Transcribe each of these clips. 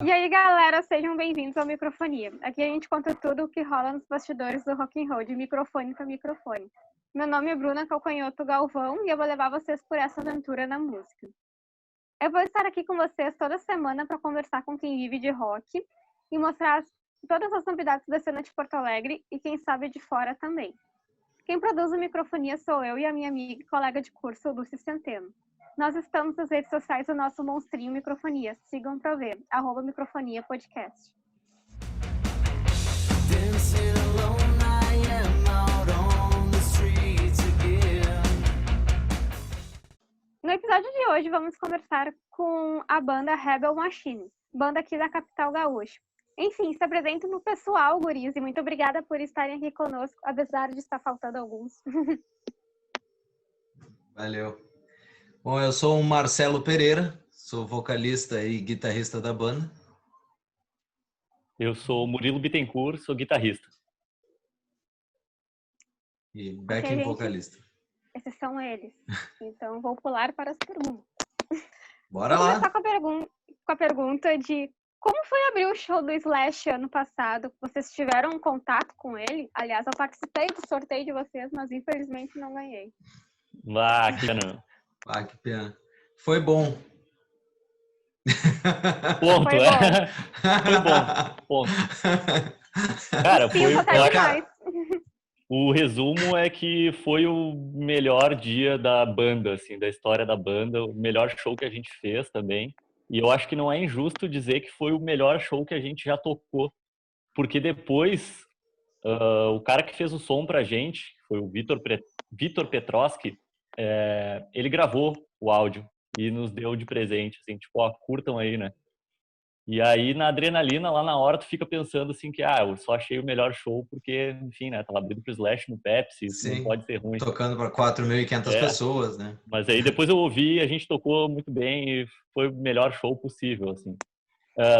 E aí, galera, sejam bem-vindos ao Microfonia. Aqui a gente conta tudo o que rola nos bastidores do rock and roll, de microfone para microfone. Meu nome é Bruna Calcanhoto Galvão e eu vou levar vocês por essa aventura na música. Eu vou estar aqui com vocês toda semana para conversar com quem vive de rock e mostrar todas as novidades da cena de Porto Alegre e quem sabe de fora também. Quem produz o Microfonia sou eu e a minha amiga e colega de curso, Lúcia Centeno. Nós estamos nas redes sociais do nosso monstrinho Microfonia. Sigam para ver, @Microfonia Podcast. No episódio de hoje, vamos conversar com a banda Rebel Machine, banda aqui da capital gaúcha. Enfim, se apresentem no pessoal, guris, e muito obrigada por estarem aqui conosco, apesar de estar faltando alguns. Valeu. Bom, eu sou o Marcelo Pereira, sou vocalista e guitarrista da banda. Eu sou o Murilo Bittencourt, sou guitarrista. E backing vocalista. Esses são eles. Então, vou pular para as perguntas. Bora vou lá. começar com a pergunta de como foi abrir o show do Slash ano passado? Vocês tiveram um contato com ele? Aliás, eu participei do sorteio de vocês, mas infelizmente não ganhei. Ah, que pena. Ah, que pena. Foi bom. Ponto. Foi bom. Foi bom. Ponto. Cara, Sim, o resumo é que foi o melhor dia da banda, assim, da história da banda, o melhor show que a gente fez também. E eu acho que não é injusto dizer que foi o melhor show que a gente já tocou, porque depois o cara que fez o som pra gente, foi o Vitor Petroski, ele gravou o áudio e nos deu de presente, assim, tipo, ó, curtam aí, né? E aí, na adrenalina, lá na hora, tu fica pensando assim que, eu só achei o melhor show porque, enfim, né, tava abrindo pro Slash no Pepsi, isso não pode ser ruim. Tocando para 4.500 pessoas, né? Mas aí depois eu ouvi, a gente tocou muito bem e foi o melhor show possível, assim.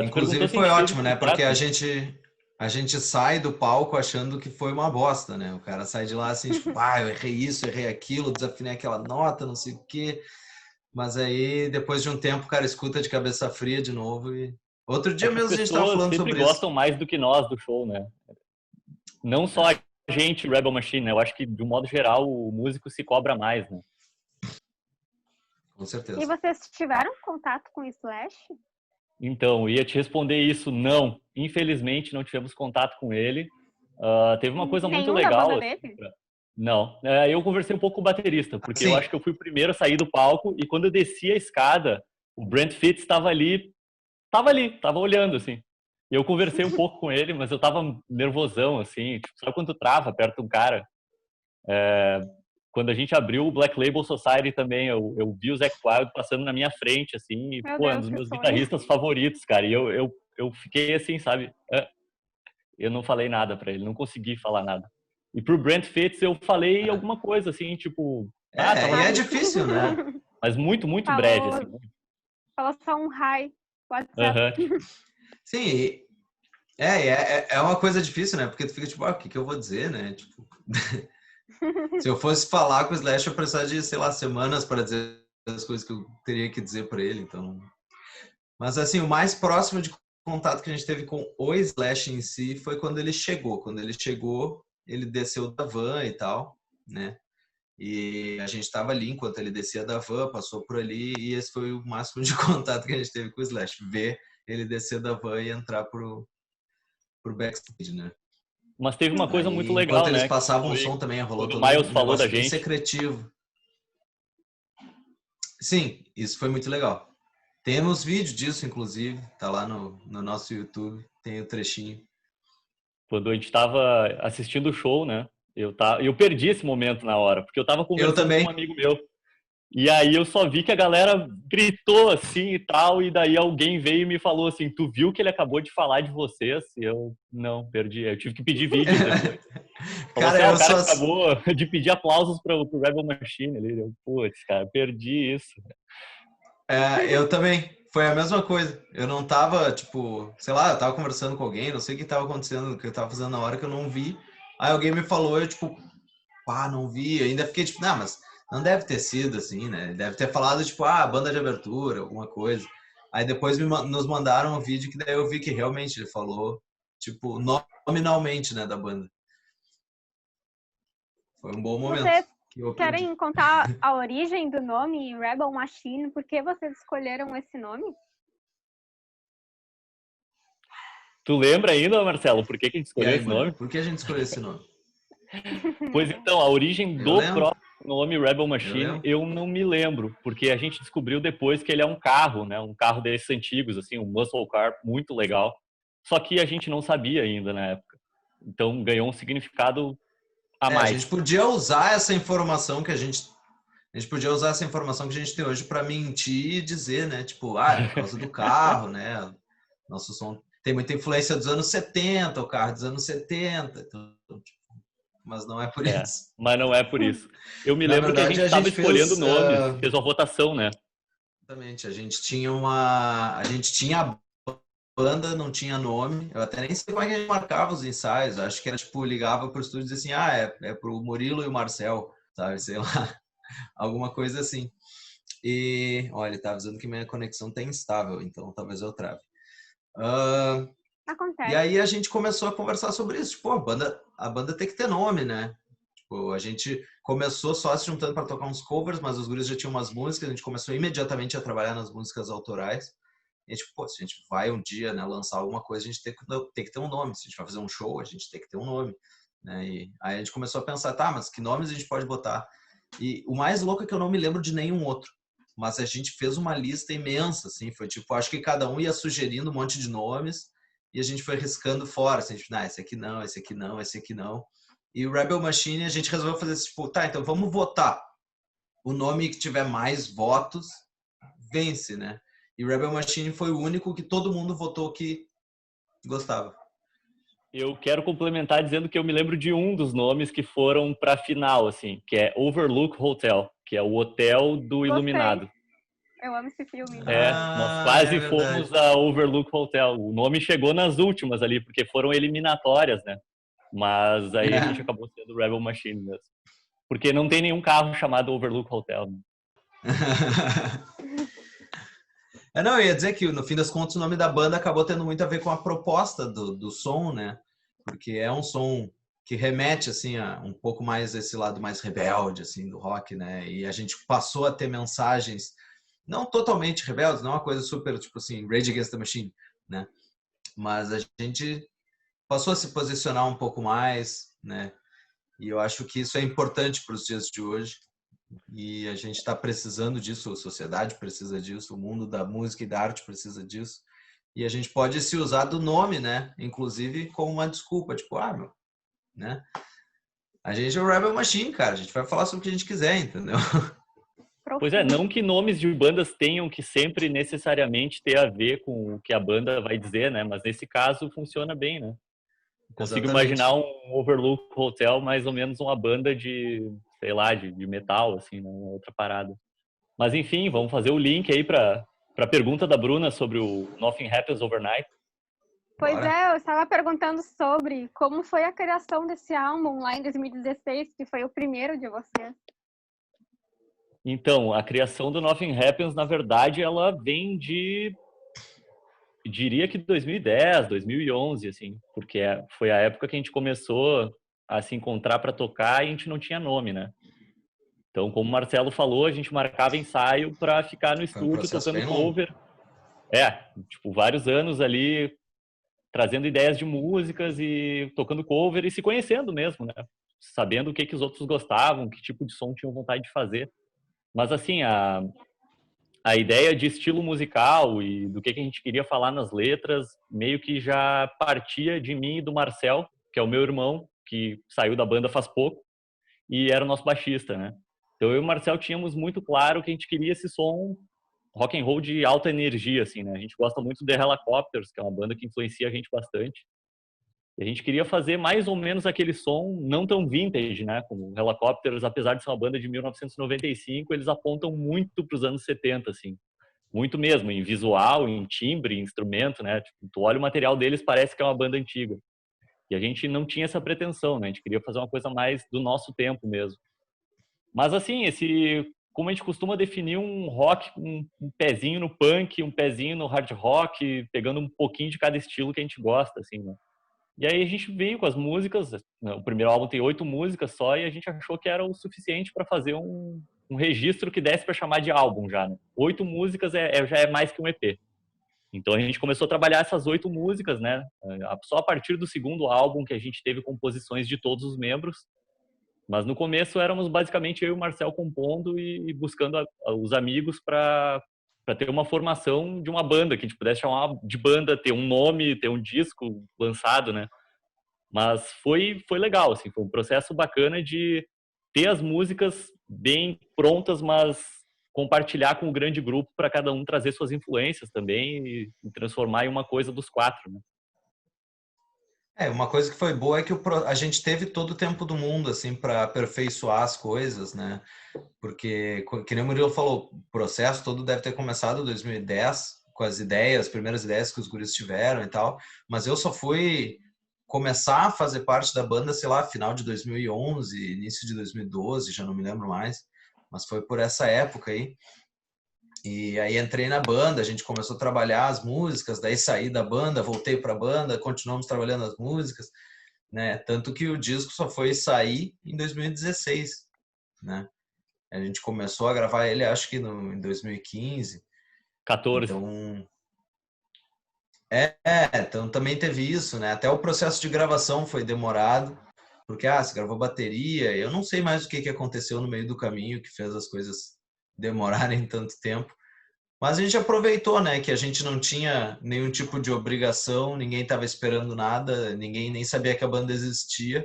Inclusive foi ótimo, né? Porque a gente sai do palco achando que foi uma bosta, né? O cara sai de lá assim, tipo, eu errei isso, errei aquilo, desafinei aquela nota, não sei o quê. Mas aí, depois de um tempo, o cara escuta de cabeça fria de novo e... Outro dia mesmo a gente estava falando sobre isso. Sempre gostam mais do que nós do show, né? Não só a gente, Rebel Machine, né? Eu acho que, de um modo geral, o músico se cobra mais, né? Com certeza. E vocês tiveram contato com o Slash? Então, ia te responder isso, não. Infelizmente, não tivemos contato com ele. Teve uma coisa muito legal. Da banda dele? Não. Eu conversei um pouco com o baterista, porque eu acho que eu fui o primeiro a sair do palco e quando eu desci a escada, o Brent Fitz estava ali, tava olhando, assim. E eu conversei um pouco com ele, mas eu tava nervosão, assim. Tipo, sabe quando tu trava perto de um cara? Quando a gente abriu o Black Label Society também, eu vi o Zakk Wylde passando na minha frente, assim. E, é um dos meus guitarristas favoritos, cara. E eu fiquei assim, sabe? Eu não falei nada pra ele, não consegui falar nada. E pro Brent Fitz eu falei alguma coisa, assim, tipo... é difícil, né? Mas muito, muito breve, assim. Falou só um hi. WhatsApp. Sim, é uma coisa difícil, né? Porque tu fica tipo, o que eu vou dizer, né? Tipo, se eu fosse falar com o Slash, eu precisaria de, sei lá, semanas para dizer as coisas que eu teria que dizer para ele, então... Mas, assim, o mais próximo de contato que a gente teve com o Slash em si foi quando ele chegou. Quando ele chegou, ele desceu da van e tal, né? E a gente estava ali enquanto ele descia da van, passou por ali, e esse foi o máximo de contato que a gente teve com o Slash. Ver ele descer da van e entrar pro backstage, né? Mas teve uma coisa muito legal, né? Enquanto eles passavam o som também, rolou todo o Miles falou da gente. Secretivo. Sim, isso foi muito legal. Temos vídeo disso, inclusive, tá lá no nosso YouTube, tem o trechinho. Quando a gente tava assistindo o show, né? Eu perdi esse momento na hora, porque eu tava conversando com um amigo meu. E aí eu só vi que a galera gritou assim e tal, e daí alguém veio e me falou assim, tu viu que ele acabou de falar de vocês? E eu, não, perdi. Eu tive que pedir vídeo depois. Cara, o cara acabou de pedir aplausos pro Rebel Machine ali. Eu, putz, cara, perdi isso. Eu também. Foi a mesma coisa. Eu não tava, tipo, sei lá, eu tava conversando com alguém, não sei o que tava acontecendo, o que eu tava fazendo na hora que eu não vi. Aí alguém me falou, eu tipo, não vi. Eu ainda fiquei tipo, não, mas não deve ter sido assim, né? Deve ter falado, tipo, banda de abertura, alguma coisa. Aí depois nos mandaram um vídeo que daí eu vi que realmente ele falou, tipo, nominalmente, né, da banda. Foi um bom momento Vocês que eu aprendi. querem contar a origem do nome Rebel Machine? Por que vocês escolheram esse nome? Tu lembra ainda, Marcelo, por que a gente E escolheu aí, esse Murilo, nome? por que a gente escolheu esse nome? Pois então, a origem Eu do lembro. próprio nome Rebel Eu Machine lembro. eu não me lembro, porque a gente descobriu depois que ele é um carro, né? Um carro desses antigos, assim, um muscle car muito legal. Só que a gente não sabia ainda na época. Então ganhou um significado a A gente mais. podia usar essa informação que a gente podia usar essa informação que a gente tem hoje para mentir e dizer, né? Tipo, é por causa do carro, né? Nosso som tem muita influência dos anos 70, o carro dos anos 70, então, tipo, mas não é por isso. Mas não é por isso. Eu me Na lembro que a verdade, gente a estava gente escolhendo fez nomes, fez uma votação, né? exatamente, a gente tinha a banda, não tinha nome. Eu até nem sei como é que a gente marcava os ensaios. Acho que era tipo ligava pro estúdio e dizia assim: é pro Murilo e o Marcel, sabe, sei lá, alguma coisa assim. E olha, ele tá avisando que minha conexão tá instável, então talvez eu trave. E Acontece. aí a gente começou a conversar sobre isso. Tipo, a banda tem que ter nome, né? Tipo, a gente começou só se juntando para tocar uns covers, mas os guris já tinham umas músicas, a gente começou imediatamente a trabalhar nas músicas autorais. E a gente, pô, se a gente vai um dia, né, lançar alguma coisa, a gente tem que ter um nome. Se a gente vai fazer um show, a gente tem que ter um nome. Né? E aí a gente começou a pensar, tá, mas que nomes a gente pode botar? E o mais louco é que eu não me lembro de nenhum outro. Mas a gente fez uma lista imensa, assim, foi tipo, acho que cada um ia sugerindo um monte de nomes e a gente foi riscando fora, assim, tipo, esse aqui não, esse aqui não, esse aqui não. E o Rebel Machine, a gente resolveu fazer tipo, tá, então vamos votar. O nome que tiver mais votos vence, né? E Rebel Machine foi o único que todo mundo votou que gostava. Eu quero complementar dizendo que eu me lembro de um dos nomes que foram para a final, assim, que é Overlook Hotel, que é o hotel do Gostei. Iluminado. Eu amo esse filme. Nós É quase verdade. fomos a Overlook Hotel. O nome chegou nas últimas ali, porque foram eliminatórias, né? Mas aí a gente acabou sendo Rebel Machine mesmo. Porque não tem nenhum carro chamado Overlook Hotel. Né? Não, eu ia dizer que no fim das contas o nome da banda acabou tendo muito a ver com a proposta do som, né? Porque é um som que remete assim a um pouco mais esse lado mais rebelde assim do rock, né? E a gente passou a ter mensagens não totalmente rebeldes, não é uma coisa super tipo assim Rage Against the Machine, né? Mas a gente passou a se posicionar um pouco mais, né? E eu acho que isso é importante para os dias de hoje. E a gente está precisando disso, a sociedade precisa disso, o mundo da música e da arte precisa disso. E a gente pode se usar do nome, né? Inclusive como uma desculpa, tipo, meu, né? A gente é o Rebel Machine, cara. A gente vai falar sobre o que a gente quiser, entendeu? Pois é, não que nomes de bandas tenham que sempre necessariamente ter a ver com o que a banda vai dizer, né? Mas nesse caso funciona bem, né? Consigo Exatamente. imaginar um Overlook Hotel, mais ou menos uma banda de, sei lá, de metal, assim, né? Uma outra parada. Mas enfim, vamos fazer o link aí para a pergunta da Bruna sobre o Nothing Happens Overnight. Pois Bora. é, eu estava perguntando sobre como foi a criação desse álbum lá em 2016, que foi o primeiro de vocês. Então, a criação do Nothing Happens, na verdade, ela vem de, diria que 2010, 2011, assim, porque foi a época que a gente começou a se encontrar para tocar e a gente não tinha nome, né? Então, como o Marcelo falou, a gente marcava ensaio para ficar no Foi um estúdio processo tocando bem longo. cover. Tipo, vários anos ali trazendo ideias de músicas e tocando cover e se conhecendo mesmo, né? Sabendo o que os outros gostavam, que tipo de som tinham vontade de fazer. Mas assim, a ideia de estilo musical e do que a gente queria falar nas letras meio que já partia de mim e do Marcel, que é o meu irmão, que saiu da banda faz pouco e era o nosso baixista, né? Então eu e o Marcel tínhamos muito claro que a gente queria esse som rock and roll de alta energia, assim, né? A gente gosta muito de The Helicopters, que é uma banda que influencia a gente bastante. E a gente queria fazer mais ou menos aquele som não tão vintage, né? Como Helicopters, apesar de ser uma banda de 1995, eles apontam muito para os anos 70, assim. Muito mesmo, em visual, em timbre, em instrumento, né? Tipo, tu olha o material deles, parece que é uma banda antiga. E a gente não tinha essa pretensão, né? A gente queria fazer uma coisa mais do nosso tempo mesmo. Mas assim, esse como a gente costuma definir um rock, um pezinho no punk, um pezinho no hard rock, pegando um pouquinho de cada estilo que a gente gosta, assim, né? E aí a gente veio com as músicas, né, o primeiro álbum tem 8 músicas só, e a gente achou que era o suficiente para fazer um registro que desse para chamar de álbum já, né? 8 músicas já é mais que um EP. Então a gente começou a trabalhar essas 8 músicas, né? Só a partir do segundo álbum que a gente teve composições de todos os membros. Mas no começo éramos basicamente eu e o Marcel compondo e buscando os amigos para ter uma formação de uma banda, que a gente pudesse chamar de banda, ter um nome, ter um disco lançado, né? Mas foi legal, assim, foi um processo bacana de ter as músicas bem prontas, mas compartilhar com o grande grupo para cada um trazer suas influências também e transformar em uma coisa dos 4, né? Uma coisa que foi boa é que a gente teve todo o tempo do mundo, assim, para aperfeiçoar as coisas, né? Porque, que nem o Murilo falou, o processo todo deve ter começado em 2010, com as ideias, as primeiras ideias que os guris tiveram e tal, mas eu só fui começar a fazer parte da banda, sei lá, final de 2011, início de 2012, já não me lembro mais, mas foi por essa época aí. E aí entrei na banda, a gente começou a trabalhar as músicas, daí saí da banda, voltei para a banda, continuamos trabalhando as músicas, né? Tanto que o disco só foi sair em 2016, né? A gente começou a gravar ele, acho que em 2015. 14. Então também teve isso, né? Até o processo de gravação foi demorado, porque se gravou bateria, eu não sei mais o que aconteceu no meio do caminho que fez as coisas demorarem tanto tempo. Mas a gente aproveitou, né, que a gente não tinha nenhum tipo de obrigação, ninguém estava esperando nada, ninguém nem sabia que a banda existia,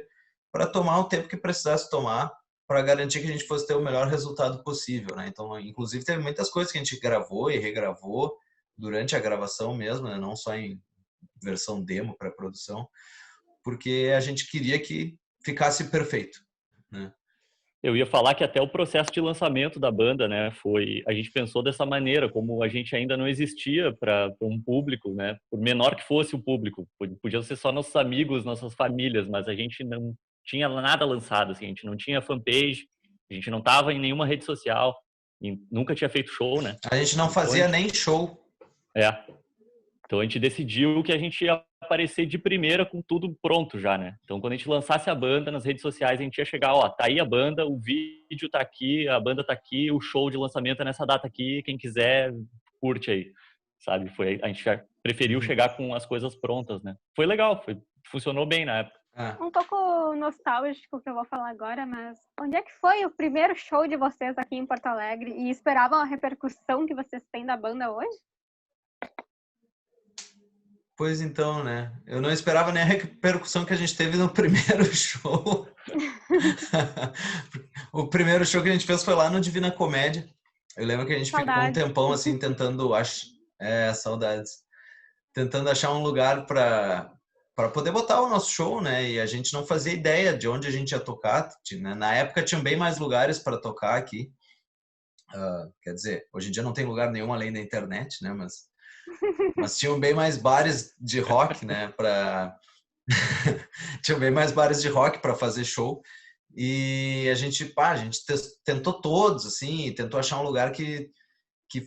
para tomar o tempo que precisasse tomar para garantir que a gente fosse ter o melhor resultado possível, né? Então, inclusive, teve muitas coisas que a gente gravou e regravou durante a gravação mesmo, né? Não só em versão demo para produção, porque a gente queria que ficasse perfeito, né? Eu ia falar que até o processo de lançamento da banda, né, a gente pensou dessa maneira, como a gente ainda não existia para um público, né, por menor que fosse o público, podiam ser só nossos amigos, nossas famílias, mas a gente não tinha nada lançado, assim, a gente não tinha fanpage, a gente não estava em nenhuma rede social, e nunca tinha feito show, né? A gente não fazia nem show. Então a gente decidiu que a gente ia aparecer de primeira com tudo pronto já, né? Então quando a gente lançasse a banda nas redes sociais, a gente ia chegar, tá aí a banda, o vídeo tá aqui, a banda tá aqui, o show de lançamento é nessa data aqui, quem quiser, curte aí, sabe? A gente preferiu chegar com as coisas prontas, né? Foi legal, funcionou bem na época. Um pouco nostálgico que eu vou falar agora, mas onde é que foi o primeiro show de vocês aqui em Porto Alegre e esperavam a repercussão que vocês têm da banda hoje? Pois então, né? Eu não esperava nem a repercussão que a gente teve no primeiro show. O primeiro show que a gente fez foi lá no Divina Comédia. Eu lembro que a gente ficou um tempão assim tentando saudades. Tentando achar um lugar para poder botar o nosso show, né? E a gente não fazia ideia de onde a gente ia tocar, né? Na época tinham bem mais lugares para tocar aqui. Quer dizer, hoje em dia não tem lugar nenhum além da internet, né? Mas tinham bem mais bares de rock, né? Tinham bem mais bares de rock para fazer show. E a gente tentou todos, assim, tentou achar um lugar que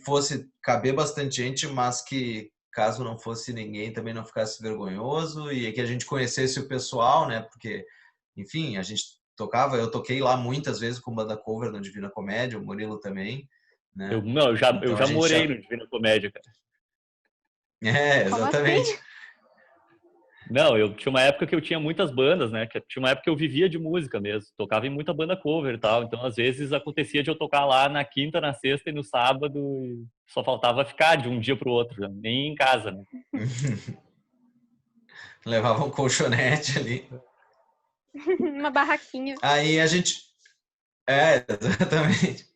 fosse caber bastante gente, mas que caso não fosse ninguém também não ficasse vergonhoso e que a gente conhecesse o pessoal, né? Porque, enfim, a gente eu toquei lá muitas vezes com banda cover no Divina Comédia, o Murilo também, né? Eu já morei no Divina Comédia, cara. Exatamente. Assim? Não, eu tinha uma época que eu tinha muitas bandas, né? Tinha uma época que eu vivia de música mesmo, tocava em muita banda cover e tal. Então, às vezes, acontecia de eu tocar lá na quinta, na sexta e no sábado, e só faltava ficar de um dia pro outro, né? Nem em casa, né? Levava um colchonete ali. Uma barraquinha. Aí a gente... exatamente.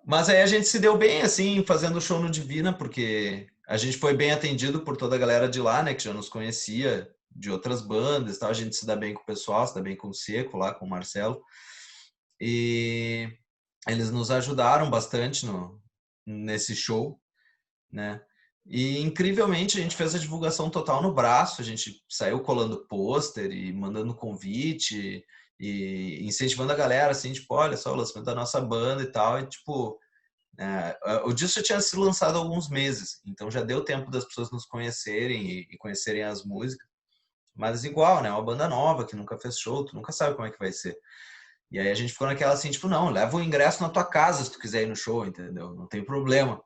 Mas aí a gente se deu bem, assim, fazendo show no Divina, porque a gente foi bem atendido por toda a galera de lá, né, que já nos conhecia de outras bandas, tal. A gente se dá bem com o pessoal, se dá bem com o Seco lá, com o Marcelo. E eles nos ajudaram bastante nesse show, né? E incrivelmente a gente fez a divulgação total no braço, a gente saiu colando pôster e mandando convite e incentivando a galera, assim, tipo, olha só o lançamento da nossa banda e tal, e tipo, o disco já tinha sido lançado há alguns meses, então já deu tempo das pessoas nos conhecerem e conhecerem as músicas, mas igual, né, uma banda nova que nunca fez show, tu nunca sabe como é que vai ser. E aí a gente ficou naquela assim, tipo, não, leva o ingresso na tua casa se tu quiser ir no show, entendeu? Não tem problema.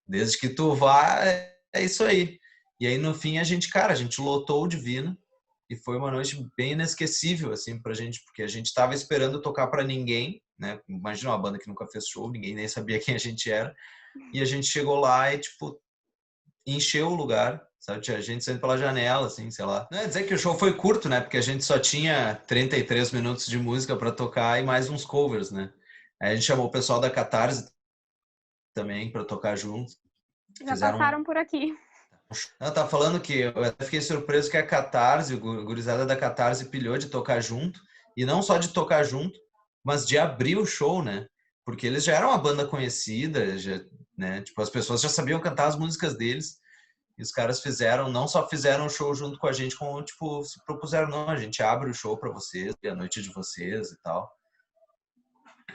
Desde que tu vá, é isso aí. E aí no fim a gente, cara, a gente lotou o Divino e foi uma noite bem inesquecível, assim, pra gente, porque a gente tava esperando tocar pra ninguém, né? Imagina uma banda que nunca fez show, ninguém nem sabia quem a gente era. E a gente chegou lá e, tipo, encheu o lugar, sabe? Tinha gente saindo pela janela, assim, sei lá. Não é dizer que o show foi curto, né? Porque a gente só tinha 33 minutos de música para tocar e mais uns covers, né? Aí a gente chamou o pessoal da Catarse também para tocar junto. Já passaram por aqui. Eu tava falando que eu até fiquei surpreso que a Catarse, o gurizada da Catarse pilhou de tocar junto, e não só de tocar junto, mas de abrir o show, né? Porque eles já eram uma banda conhecida, já, né? Tipo, as pessoas já sabiam cantar as músicas deles, e os caras fizeram, não só fizeram o show junto com a gente, como, tipo, se propuseram, não, a gente abre o show para vocês, a noite de vocês e tal.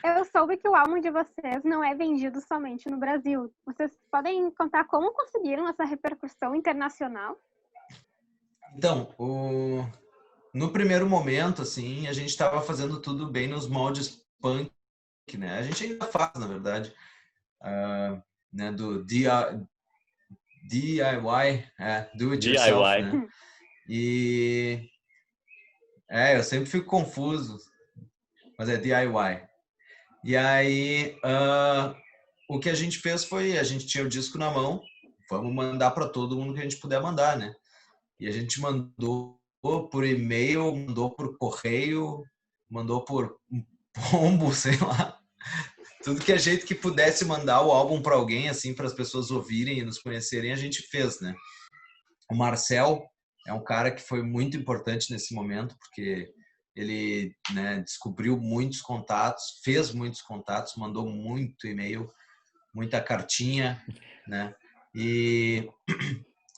Eu soube que o álbum de vocês não é vendido somente no Brasil. Vocês podem contar como conseguiram essa repercussão internacional? Então, no primeiro momento, assim, a gente estava fazendo tudo bem nos moldes punk, né? A gente ainda faz, na verdade, né? Do DIY, do it yourself, né? E eu sempre fico confuso, mas é DIY. E aí, o que a gente fez foi, a gente tinha o disco na mão, vamos mandar para todo mundo que a gente puder mandar, né? E a gente mandou por e-mail, mandou por correio, mandou por pombo, sei lá. Tudo que a gente que pudesse mandar o álbum para alguém, assim, para as pessoas ouvirem e nos conhecerem, a gente fez, né? O Marcel é um cara que foi muito importante nesse momento, porque ele, né, descobriu muitos contatos, fez muitos contatos, mandou muito e-mail, muita cartinha, né? E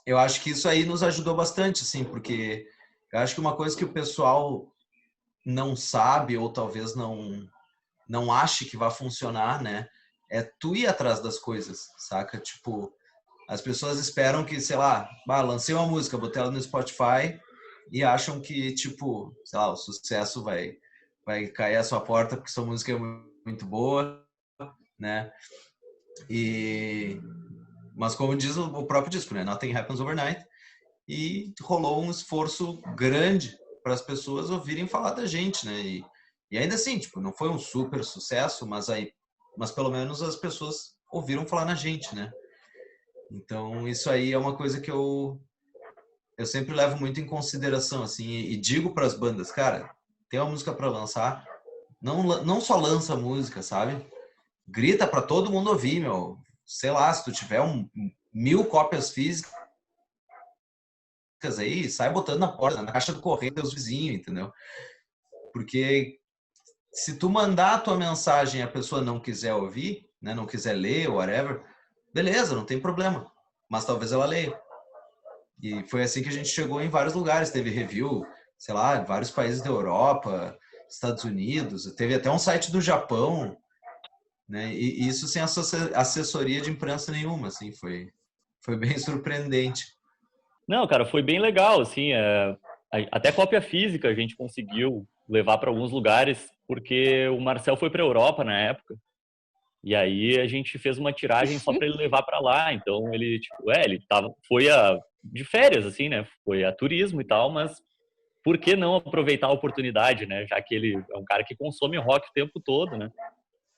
eu acho que isso aí nos ajudou bastante, assim, porque eu acho que uma coisa que o pessoal não sabe ou talvez não ache que vai funcionar, né? É tu ir atrás das coisas, saca? Tipo, as pessoas esperam que, sei lá, lancei uma música, botei ela no Spotify e acham que, tipo, sei lá, o sucesso vai cair à sua porta porque sua música é muito boa, né? Mas como diz o próprio disco, né? Nothing happens overnight. E rolou um esforço grande para as pessoas ouvirem falar da gente, né? E ainda assim, tipo, não foi um super sucesso, mas pelo menos as pessoas ouviram falar na gente, né? Então, isso aí é uma coisa que eu sempre levo muito em consideração, assim, e digo para as bandas, cara, tem uma música para lançar, não só lança música, sabe? Grita para todo mundo ouvir, meu. Sei lá, se tu tiver 1000 cópias físicas aí, sai botando na porta, na caixa do correio dos vizinhos, entendeu? Porque se tu mandar a tua mensagem e a pessoa não quiser ouvir, né, não quiser ler, whatever, beleza, não tem problema. Mas talvez ela leia. E foi assim que a gente chegou em vários lugares. Teve review, sei lá, em vários países da Europa, Estados Unidos. Teve até um site do Japão, né? E isso sem assessoria de imprensa nenhuma, assim. Foi bem surpreendente. Não, cara, foi bem legal, assim, até cópia física a gente conseguiu levar para alguns lugares, porque o Marcel foi para a Europa na época, e aí a gente fez uma tiragem só para ele levar para lá, então ele, tipo, ele de férias, assim, né, foi a turismo e tal, mas por que não aproveitar a oportunidade, né, já que ele é um cara que consome rock o tempo todo, né,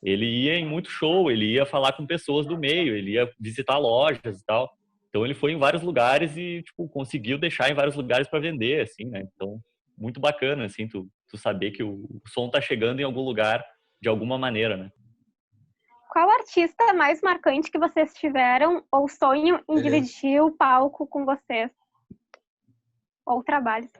ele ia em muito show, ele ia falar com pessoas do meio, ele ia visitar lojas e tal. Então ele foi em vários lugares e tipo conseguiu deixar em vários lugares para vender, assim, né? Então muito bacana, assim, tu saber que o som tá chegando em algum lugar de alguma maneira, né? Qual artista mais marcante que vocês tiveram ou sonham em dividir o palco com vocês? Ou trabalho?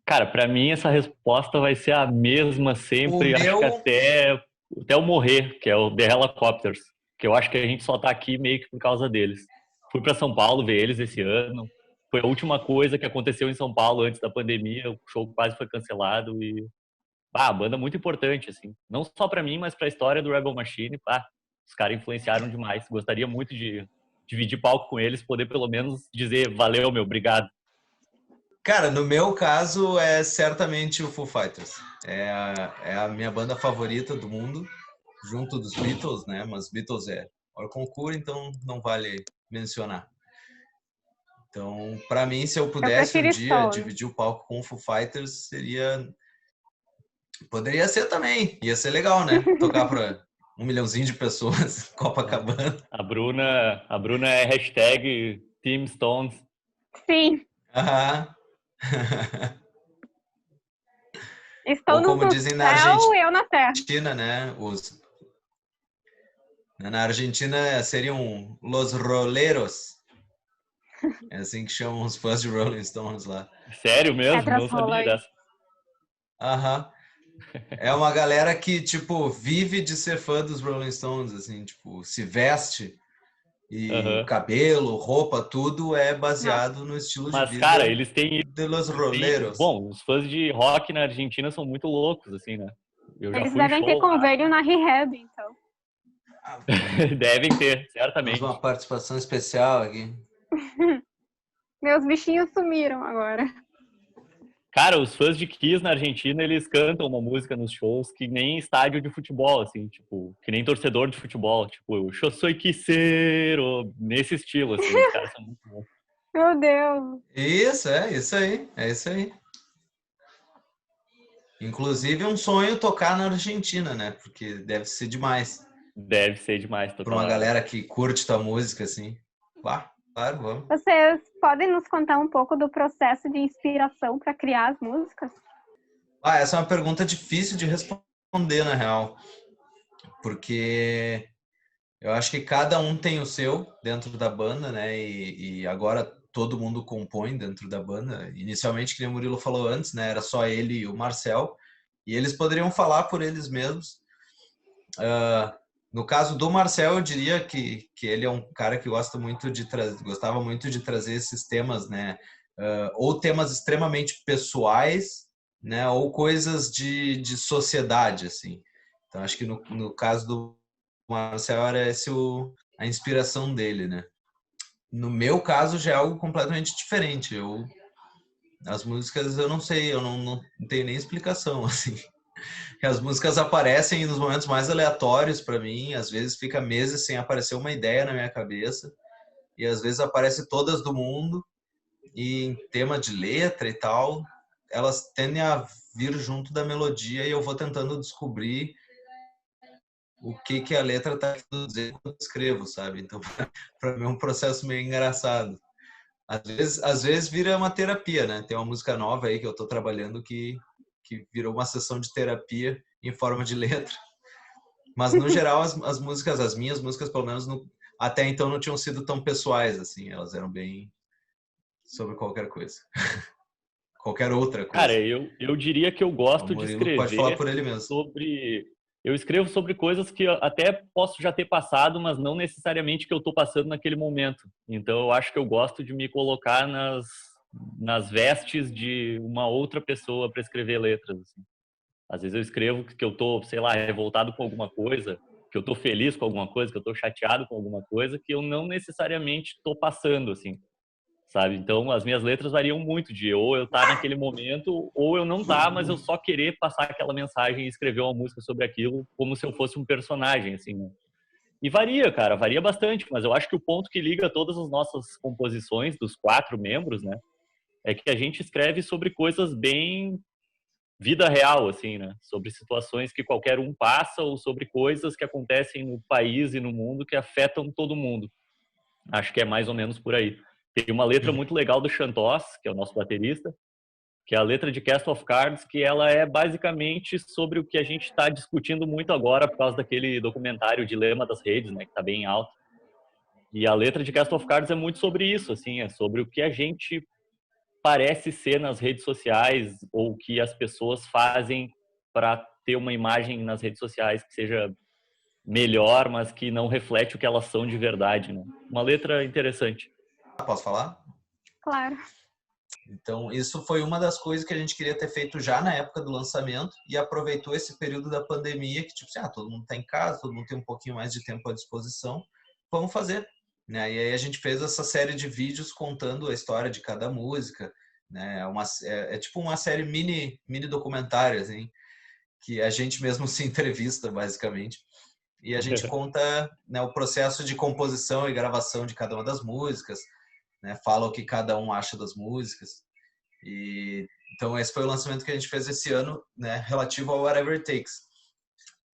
Cara, para mim essa resposta vai ser a mesma sempre, acho que até eu morrer, que é o The Helicopters, que eu acho que a gente só tá aqui meio que por causa deles. Fui para São Paulo ver eles esse ano, foi a última coisa que aconteceu em São Paulo antes da pandemia. O show quase foi cancelado e a banda é muito importante, assim. Não só pra mim, mas pra história do Rebel Machine. Os caras influenciaram demais. Gostaria muito de dividir palco com eles, poder pelo menos dizer valeu, meu, obrigado. Cara, no meu caso é certamente o Foo Fighters. É a minha banda favorita do mundo, junto dos Beatles, né? Mas Beatles é hors concurso, então não vale mencionar. Então, para mim, se eu pudesse um dia dividir o palco com o Foo Fighters, poderia ser também. Ia ser legal, né? Tocar para 1 milhãozinho de pessoas, Copacabana. A Bruna é hashtag Team Stones. Sim. Aham. Estou Ou como no dizem na céu, eu na terra. Argentina, né? Na Argentina seriam Los Roleros. É assim que chamam os fãs de Rolling Stones lá. Sério mesmo? Não sabia dessa. Aham. É uma galera que, tipo, vive de ser fã dos Rolling Stones, assim, tipo, se veste e cabelo, roupa, tudo é baseado no estilo de vida. Mas, cara, eles têm de Los Roleros. Bom, os fãs de rock na Argentina são muito loucos, assim, né? Eles devem ter convênio na Rehab, então. Devem ter, certamente. Temos uma participação especial aqui. Meus bichinhos sumiram agora. Cara, os fãs de Kiss na Argentina, eles cantam uma música nos shows que nem estádio de futebol, assim, tipo, que nem torcedor de futebol, tipo, eu sou quisero, nesse estilo, assim, os caras são muito bons. Meu Deus! Isso aí. Inclusive um sonho tocar na Argentina, né? Porque deve ser demais. Deve ser demais tocar. Pra uma galera que curte tua música, assim. Claro, vamos. Vocês podem nos contar um pouco do processo de inspiração para criar as músicas? Essa é uma pergunta difícil de responder, na real. Porque eu acho que cada um tem o seu dentro da banda, né? E agora todo mundo compõe dentro da banda. Inicialmente, que nem o Murilo falou antes, né? Era só ele e o Marcel. E eles poderiam falar por eles mesmos. No caso do Marcel, eu diria que ele é um cara que gostava muito de trazer esses temas, né? Ou temas extremamente pessoais, né? Ou coisas de sociedade, assim. Então, acho que no caso do Marcel era a inspiração dele, né? No meu caso, já é algo completamente diferente. As músicas, eu não sei, eu não tenho nem explicação, assim. As músicas aparecem nos momentos mais aleatórios para mim, às vezes fica meses sem aparecer uma ideia na minha cabeça, e às vezes aparece todas do mundo, e em tema de letra e tal, elas tendem a vir junto da melodia e eu vou tentando descobrir o que a letra tá querendo dizer quando eu escrevo, sabe? Então, para mim é um processo meio engraçado. Às vezes vira uma terapia, né? Tem uma música nova aí que eu tô trabalhando que virou uma sessão de terapia em forma de letra. Mas, no geral, as minhas músicas, pelo menos, até então não tinham sido tão pessoais, assim. Elas eram bem sobre qualquer coisa. Qualquer outra coisa. Cara, eu diria que eu gosto de escrever pode falar por ele mesmo. Eu escrevo sobre coisas que até posso já ter passado, mas não necessariamente que eu estou passando naquele momento. Então, eu acho que eu gosto de me colocar nas vestes de uma outra pessoa para escrever letras. Assim. Às vezes eu escrevo que eu tô, sei lá, revoltado com alguma coisa, que eu tô feliz com alguma coisa, que eu tô chateado com alguma coisa, que eu não necessariamente tô passando, assim, sabe? Então, as minhas letras variam muito de ou eu tá naquele momento, ou eu não tá, mas eu só querer passar aquela mensagem e escrever uma música sobre aquilo como se eu fosse um personagem, assim, né? E varia, cara, varia bastante, mas eu acho que o ponto que liga todas as nossas composições, dos 4 membros, né, é que a gente escreve sobre coisas bem vida real, assim, né? Sobre situações que qualquer um passa ou sobre coisas que acontecem no país e no mundo que afetam todo mundo. Acho que é mais ou menos por aí. Tem uma letra muito legal do Chantos, que é o nosso baterista, que é a letra de Cast of Cards, que ela é basicamente sobre o que a gente está discutindo muito agora por causa daquele documentário Dilema das Redes, né? Que está bem alto. E a letra de Cast of Cards é muito sobre isso, assim, é sobre o que a gente parece ser nas redes sociais ou que as pessoas fazem para ter uma imagem nas redes sociais que seja melhor, mas que não reflete o que elas são de verdade, né? Uma letra interessante. Posso falar? Claro. Então, isso foi uma das coisas que a gente queria ter feito já na época do lançamento e aproveitou esse período da pandemia que, tipo assim, todo mundo está em casa, todo mundo tem um pouquinho mais de tempo à disposição, vamos fazer, né? E aí a gente fez essa série de vídeos contando a história de cada música, né? É tipo uma série mini documentário, assim, que a gente mesmo se entrevista, basicamente. E a gente conta, né, o processo de composição e gravação de cada uma das músicas, né, fala o que cada um acha das músicas. E então esse foi o lançamento que a gente fez esse ano, né, relativo ao Whatever It Takes.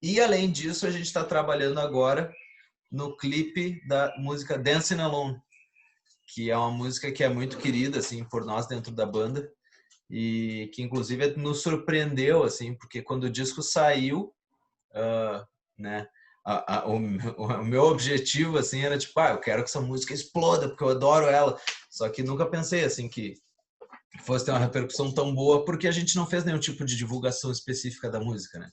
E além disso, a gente está trabalhando agora no clipe da música Dancing Alone, que é uma música que é muito querida assim por nós dentro da banda e que inclusive nos surpreendeu assim, porque quando o disco saiu, né, o meu objetivo assim era tipo, eu quero que essa música exploda porque eu adoro ela. Só que nunca pensei assim que fosse ter uma repercussão tão boa, porque a gente não fez nenhum tipo de divulgação específica da música, né?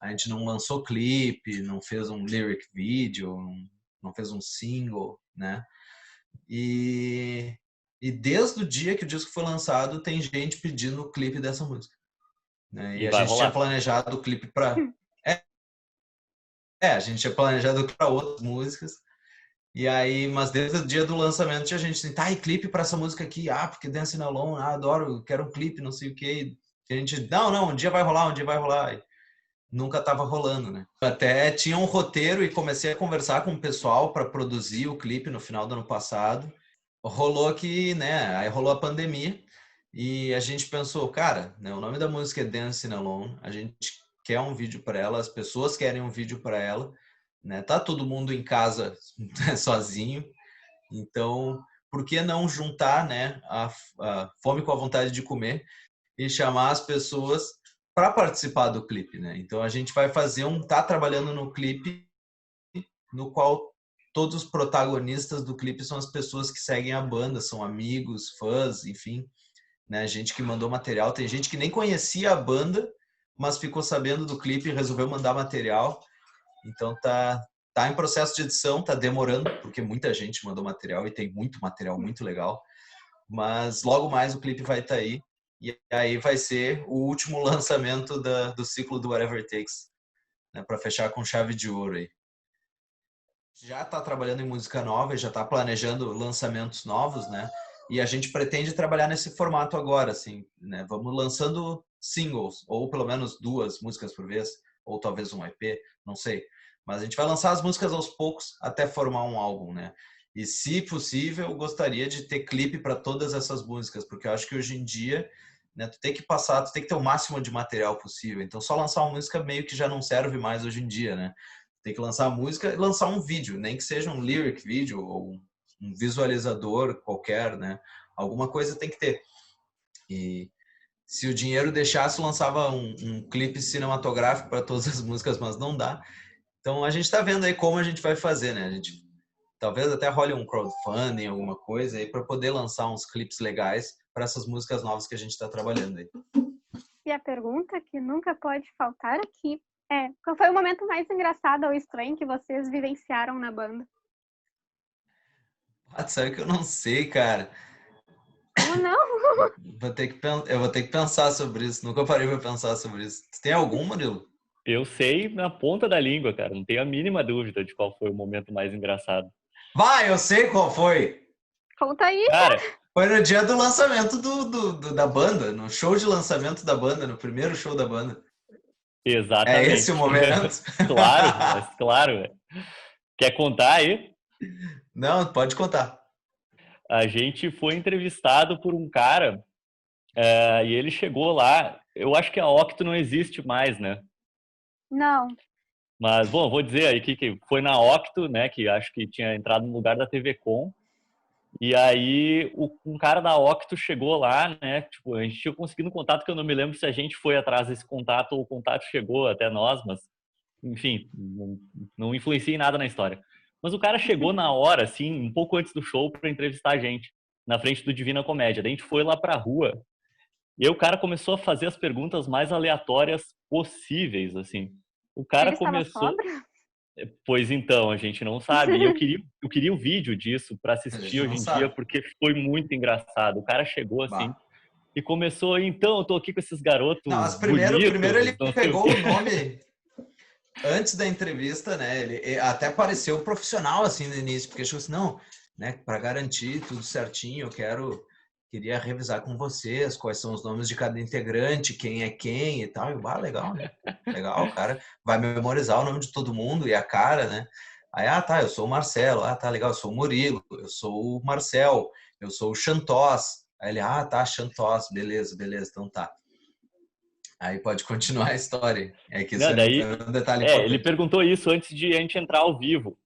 A gente não lançou clipe, não fez um lyric video, não fez um single, né? E desde o dia que o disco foi lançado, tem gente pedindo o clipe dessa música, né? E E a vai gente tinha rolar. planejado o clipe para a gente tinha planejado para outras músicas. E aí, mas desde o dia do lançamento a gente assim, e clipe para essa música aqui, porque Dancing Alone, adoro, quero um clipe, não sei o quê. E a gente, não, um dia vai rolar, um dia vai rolar. E nunca tava rolando, né? Até tinha um roteiro e comecei a conversar com o pessoal para produzir o clipe no final do ano passado. Rolou que, né, aí rolou a pandemia e a gente pensou, cara, né, o nome da música é Dancing Alone, a gente quer um vídeo para ela, as pessoas querem um vídeo para ela, né? Tá todo mundo em casa sozinho, então por que não juntar, né, a fome com a vontade de comer e chamar as pessoas para participar do clipe, né? Então a gente vai fazer tá trabalhando no clipe no qual todos os protagonistas do clipe são as pessoas que seguem a banda, são amigos, fãs, enfim, né? Gente que mandou material, tem gente que nem conhecia a banda, mas ficou sabendo do clipe e resolveu mandar material. Então tá em processo de edição, tá demorando, porque muita gente mandou material e tem muito material muito legal. Mas logo mais o clipe vai estar aí. E aí vai ser o último lançamento do ciclo do Whatever It Takes, né, para fechar com chave de ouro aí. Já está trabalhando em música nova, já está planejando lançamentos novos, né? E a gente pretende trabalhar nesse formato agora, assim, né? Vamos lançando singles, ou pelo menos 2 músicas por vez, ou talvez um EP, não sei. Mas a gente vai lançar as músicas aos poucos até formar um álbum, né? E se possível, eu gostaria de ter clipe para todas essas músicas, porque eu acho que hoje em dia, né, tu tem que ter o máximo de material possível. Então só lançar uma música meio que já não serve mais hoje em dia, né? Tem que lançar a música e lançar um vídeo, nem que seja um lyric vídeo ou um visualizador qualquer, né? Alguma coisa tem que ter. E se o dinheiro deixasse, lançava um clipe cinematográfico para todas as músicas, mas não dá. Então a gente está vendo aí como a gente vai fazer, né? A gente talvez até role um crowdfunding, alguma coisa aí para poder lançar uns clipes legais para essas músicas novas que a gente está trabalhando aí. E a pergunta que nunca pode faltar aqui é: qual foi o momento mais engraçado ou estranho que vocês vivenciaram na banda? Sabe que eu não sei, cara. Como não? Eu vou ter que pensar sobre isso. Nunca parei para pensar sobre isso. Tem algum, Murilo? Eu sei na ponta da língua, cara. Não tenho a mínima dúvida de qual foi o momento mais engraçado. Vai, eu sei qual foi. Conta aí. Cara, Foi no dia do lançamento da banda, no show de lançamento da banda, no primeiro show da banda. É exatamente. esse o momento? Claro, mas claro. Velho. Quer contar aí? Não, pode contar. A gente foi entrevistado por um cara e ele chegou lá. Eu acho que a Octo não existe mais, né? Não. Mas, bom, vou dizer aí que foi na Octo, né? Que acho que tinha entrado no lugar da TV Com. E aí um cara da Octo chegou lá, né? Tipo, a gente tinha conseguido um contato que eu não me lembro se a gente foi atrás desse contato ou o contato chegou até nós, mas enfim, não influencia em nada na história. Mas o cara chegou na hora, assim, um pouco antes do show para entrevistar a gente, na frente do Divina Comédia. Daí a gente foi lá pra rua e aí o cara começou a fazer as perguntas mais aleatórias possíveis, assim. O cara Ele estava começou... sóbrio? Pois então, a gente não sabe. E eu queria o vídeo disso para A assistir gente não hoje em dia, sabe. porque foi muito engraçado. O cara chegou assim Bah. e começou, então, eu tô aqui com esses Não, garotos mas primeiro ele bonitos, não sei o pegou quê. o nome antes da entrevista, né? Ele até pareceu profissional assim no início, porque achou assim, não, né? Para garantir tudo certinho, queria revisar com vocês quais são os nomes de cada integrante, quem é quem e tal. E, legal, né? Legal, o cara vai memorizar o nome de todo mundo e a cara, né? Aí, tá, eu sou o Marcelo. Tá, legal, eu sou o Murilo, eu sou o Marcel, eu sou o Xantós. Aí ele, tá, Xantós, beleza, então tá. Aí pode continuar a história. É que isso Né? é um detalhe Ele importante. perguntou isso antes de a gente entrar ao vivo.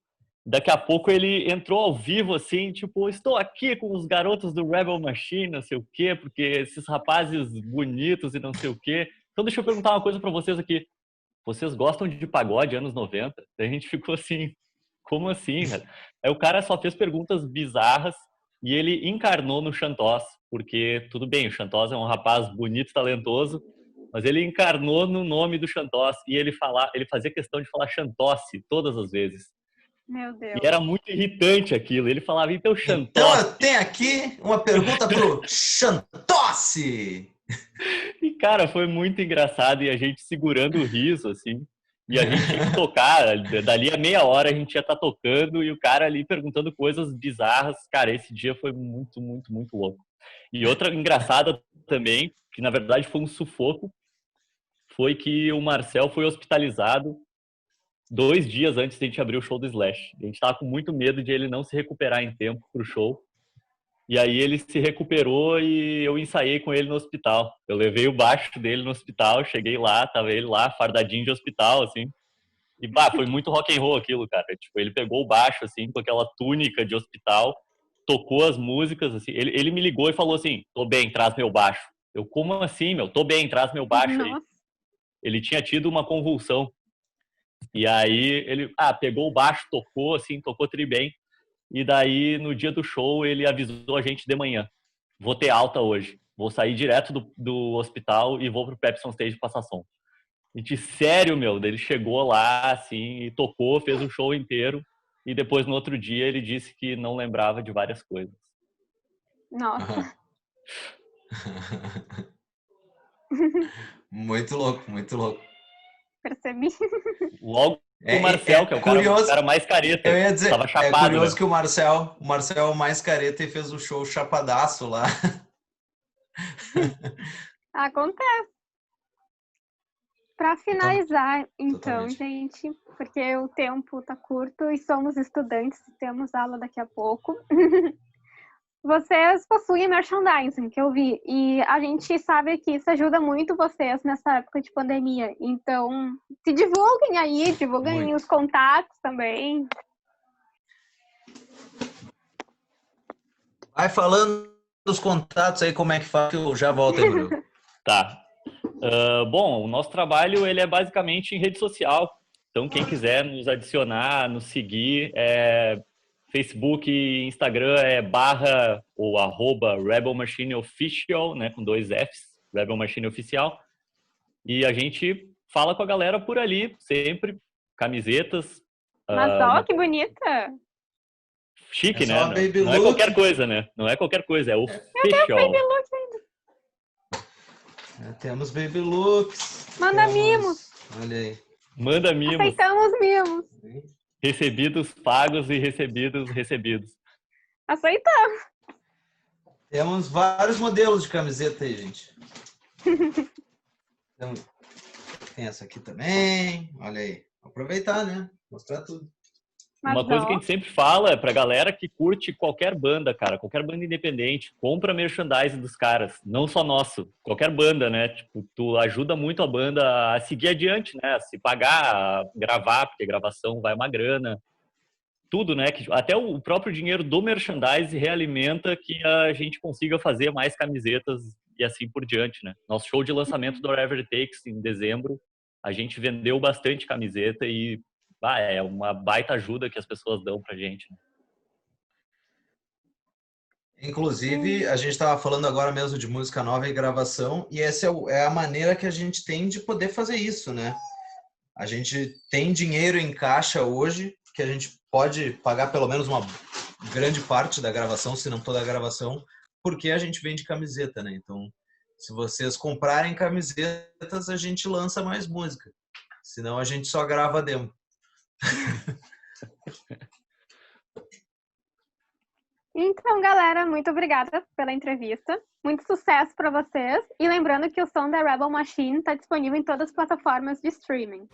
Daqui a pouco ele entrou ao vivo assim, tipo, estou aqui com os garotos do Rebel Machine, não sei o quê, porque esses rapazes bonitos e não sei o quê. Então deixa eu perguntar uma coisa para vocês aqui. Vocês gostam de pagode anos 90? Daí a gente ficou assim, como assim, velho? Aí o cara só fez perguntas bizarras e ele encarnou no Xantós, porque tudo bem, o Xantós é um rapaz bonito, talentoso, mas ele encarnou no nome do Xantós e ele fazia questão de falar Xantosse todas as vezes. Meu E Deus. era muito irritante aquilo. Ele falava, então Então eu Xantosse. tenho aqui uma pergunta pro Xantossi. E, cara, foi muito engraçado e a gente segurando o riso, assim. E a gente tinha que tocar, dali a meia hora a gente ia estar tocando e o cara ali perguntando coisas bizarras. Cara, esse dia foi muito, muito, muito louco. E outra engraçada também, que na verdade foi um sufoco, foi que o Marcel foi hospitalizado 2 dias antes de a gente abrir o show do Slash. A gente tava com muito medo de ele não se recuperar em tempo pro show. E aí ele se recuperou e eu ensaiei com ele no hospital. Eu levei o baixo dele no hospital, cheguei lá, tava ele lá, fardadinho de hospital, assim. E, foi muito rock and roll aquilo, cara. Tipo, ele pegou o baixo, assim, com aquela túnica de hospital, tocou as músicas, assim. Ele me ligou e falou assim, tô bem, traz meu baixo. Eu, como assim, meu? Tô bem, traz meu baixo aí. Nossa. Ele tinha tido uma convulsão. E aí ele, pegou o baixo, tocou, assim, tocou tri bem. E daí, no dia do show, ele avisou a gente de manhã. Vou ter alta hoje. Vou sair direto do hospital e vou pro Pepsi on Stage passar som. E de sério, meu, ele chegou lá, assim, e tocou, fez o show inteiro. E depois, no outro dia, ele disse que não lembrava de várias coisas. Nossa. Muito louco, muito louco. Percebi. Logo o Marcel, que é o curioso, cara mais careta. eu ia dizer, Tava chapado, é curioso né? que o Marcel é o mais careta e fez o show chapadaço lá. Acontece. Para finalizar, então, Totalmente. gente, porque o tempo tá curto e somos estudantes, temos aula daqui a pouco. Vocês possuem merchandising, que eu vi, e a gente sabe que isso ajuda muito vocês nessa época de pandemia. Então, se divulguem aí, divulguem Muito. os contatos também. Vai falando dos contatos aí, como é que faz, que eu já volto aí, Murilo. Tá. Bom, o nosso trabalho ele é basicamente em rede social. Então, quem quiser nos adicionar, nos seguir, Facebook e Instagram / ou @Rebel Machine Official, né, com 2 Fs, Rebel Machine Oficial. E a gente fala com a galera por ali, sempre, camisetas. Mas que bonita! Chique, É só né? a Baby Não é Look. qualquer coisa, né? Não é qualquer coisa, é Baby official. Look ainda. Temos Baby Looks. Manda mimos. Olha aí. Manda mimos. Aceitamos mimos. Recebidos, pagos e recebidos. Aceitamos. Temos vários modelos de camiseta aí, gente. Então, tem essa aqui também. Olha aí. Aproveitar, né? Mostrar tudo. Uma coisa que a gente sempre fala é pra galera que curte qualquer banda, cara, qualquer banda independente, compra merchandising dos caras, não só nosso, qualquer banda, né? Tipo, tu ajuda muito a banda a seguir adiante, né? A se pagar, a gravar, porque gravação vai uma grana. Tudo, né? Que até o próprio dinheiro do merchandising realimenta que a gente consiga fazer mais camisetas e assim por diante, né? Nosso show de lançamento do Whatever It Takes em dezembro, a gente vendeu bastante camiseta e é uma baita ajuda que as pessoas dão pra gente. Né? Inclusive, a gente estava falando agora mesmo de música nova e gravação, e essa é a maneira que a gente tem de poder fazer isso, né? A gente tem dinheiro em caixa hoje, que a gente pode pagar pelo menos uma grande parte da gravação, se não toda a gravação, porque a gente vende camiseta, né? Então, se vocês comprarem camisetas, a gente lança mais música. Senão a gente só grava demo. Então, galera, muito obrigada pela entrevista. Muito sucesso para vocês. E lembrando que o som da Rebel Machine está disponível em todas as plataformas de streaming.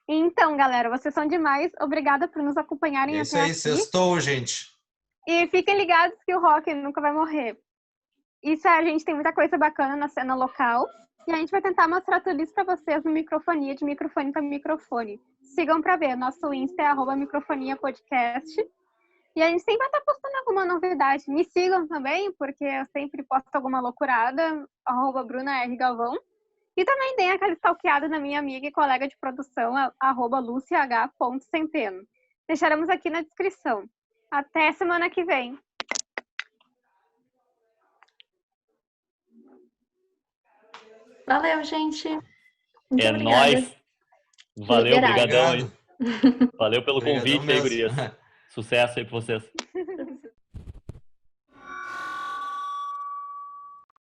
Então, galera, vocês são demais. Obrigada por nos acompanharem É isso até aí, aqui. sextou, gente. E fiquem ligados que o rock nunca vai morrer. Isso, a gente tem muita coisa bacana na cena local. E a gente vai tentar mostrar tudo isso para vocês no Microfonia, de microfone para microfone. Sigam para ver. Nosso Insta é @microfoniapodcast. E a gente sempre vai estar postando alguma novidade. Me sigam também, porque eu sempre posto alguma loucurada. @BrunaRGalvão. E também deem aquela stalkeada na minha amiga e colega de produção, @luciah.centeno. Deixaremos aqui na descrição. Até semana que vem. Valeu, gente. Muito É obrigada. nóis. Valeu, Liberado. brigadão aí. Obrigado. Valeu pelo Obrigadão convite aí, mesmo. gurias. Sucesso aí pra vocês.